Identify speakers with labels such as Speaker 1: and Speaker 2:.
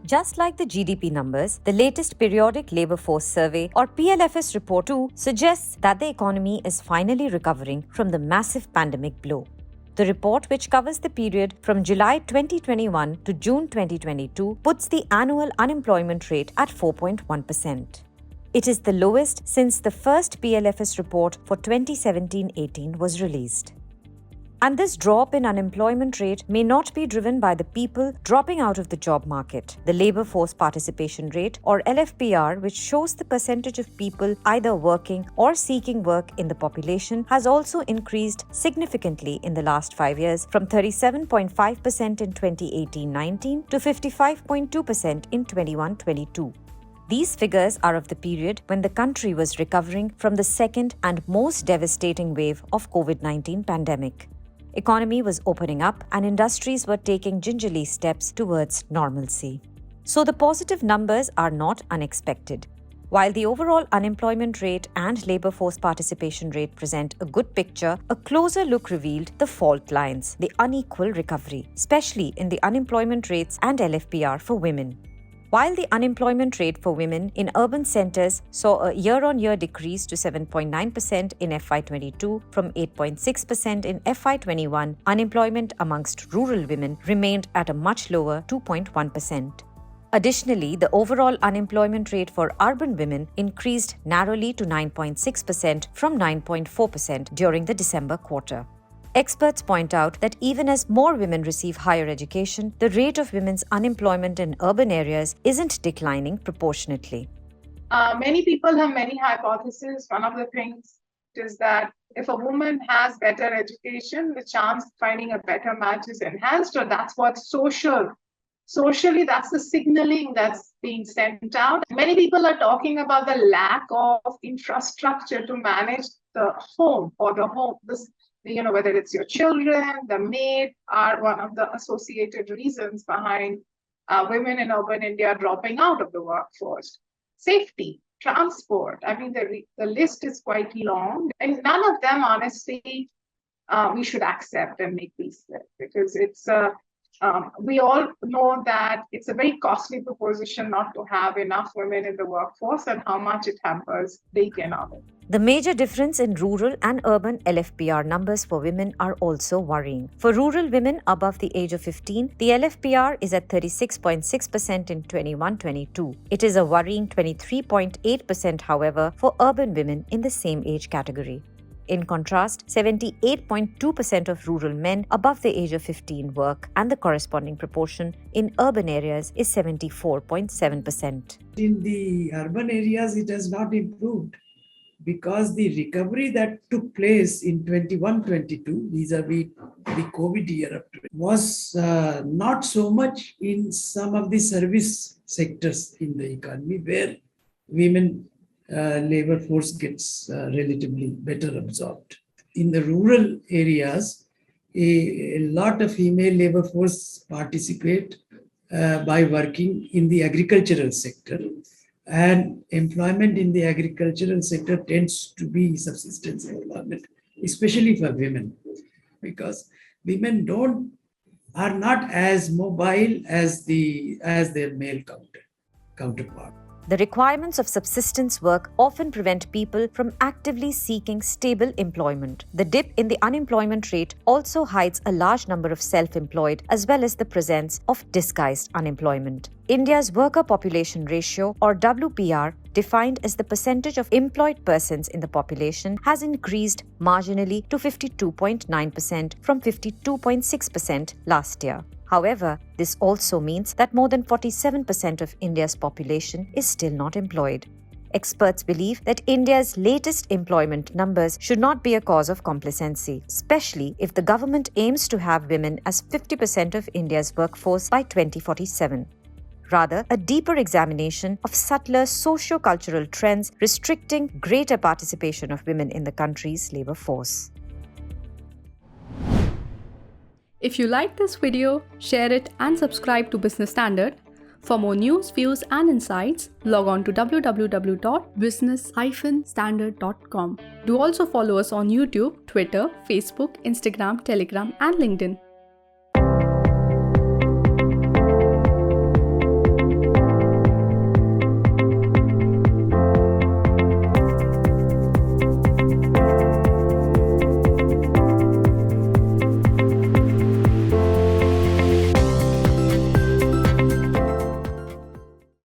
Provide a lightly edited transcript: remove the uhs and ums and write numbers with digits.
Speaker 1: Just like the GDP numbers, the latest Periodic Labour Force Survey or PLFS report too suggests that the economy is finally recovering from the massive pandemic blow. The report, which covers the period from July 2021 to June 2022, puts the annual unemployment rate at 4.1%. It is the lowest since the first PLFS report for 2017-18 was released. And this drop in unemployment rate may not be driven by the people dropping out of the job market. The Labour Force Participation Rate, or LFPR, which shows the percentage of people either working or seeking work in the population, has also increased significantly in the last 5 years from 37.5% in 2018-19 to 55.2% in 21-22. These figures are of the period when the country was recovering from the second and most devastating wave of COVID-19 pandemic. Economy was opening up and industries were taking gingerly steps towards normalcy. So the positive numbers are not unexpected. While the overall unemployment rate and labour force participation rate present a good picture, a closer look revealed the fault lines, the unequal recovery, especially in the unemployment rates and LFPR for women. While the unemployment rate for women in urban centres saw a year-on-year decrease to 7.9% in FY22 from 8.6% in FY21, unemployment amongst rural women remained at a much lower 2.1%. Additionally, the overall unemployment rate for urban women increased narrowly to 9.6% from 9.4% during the December quarter. Experts point out that even as more women receive higher education, the rate of women's unemployment in urban areas isn't declining proportionately.
Speaker 2: Many people have many hypotheses. One of the things is that if a woman has better education, the chance of finding a better match is enhanced, or that's what's socially, that's the signaling that's being sent out. Many people are talking about the lack of infrastructure to manage the home or the home. Whether it's your children, the maid, are one of the associated reasons behind women in urban India dropping out of the workforce. Safety, transport, the list is quite long. And none of them, honestly, we should accept and make peace with, because we all know that it's a very costly proposition not to have enough women in the workforce and how much it hampers the economy.
Speaker 1: The major difference in rural and urban LFPR numbers for women are also worrying. For rural women above the age of 15, the LFPR is at 36.6% in 21-22. It is a worrying 23.8%, however, for urban women in the same age category. In contrast, 78.2% of rural men above the age of 15 work, and the corresponding proportion in urban areas is 74.7%.
Speaker 3: In the urban areas, it has not improved because the recovery that took place in 21-22 vis-a-vis the COVID year was not so much in some of the service sectors in the economy where women labor force gets relatively better absorbed. In the rural areas, a lot of female labor force participate by working in the agricultural sector, and employment in the agricultural sector tends to be subsistence employment, especially for women, because women are not as mobile as their male counterpart.
Speaker 1: The requirements of subsistence work often prevent people from actively seeking stable employment. The dip in the unemployment rate also hides a large number of self-employed as well as the presence of disguised unemployment. India's worker population ratio, or WPR, defined as the percentage of employed persons in the population, has increased marginally to 52.9% from 52.6% last year. However, this also means that more than 47% of India's population is still not employed. Experts believe that India's latest employment numbers should not be a cause of complacency, especially if the government aims to have women as 50% of India's workforce by 2047. Rather, a deeper examination of subtler socio-cultural trends restricting greater participation of women in the country's labour force.
Speaker 4: If you like this video, share it and subscribe to Business Standard. For more news, views and insights, log on to www.business-standard.com. Do also follow us on YouTube, Twitter, Facebook, Instagram, Telegram and LinkedIn.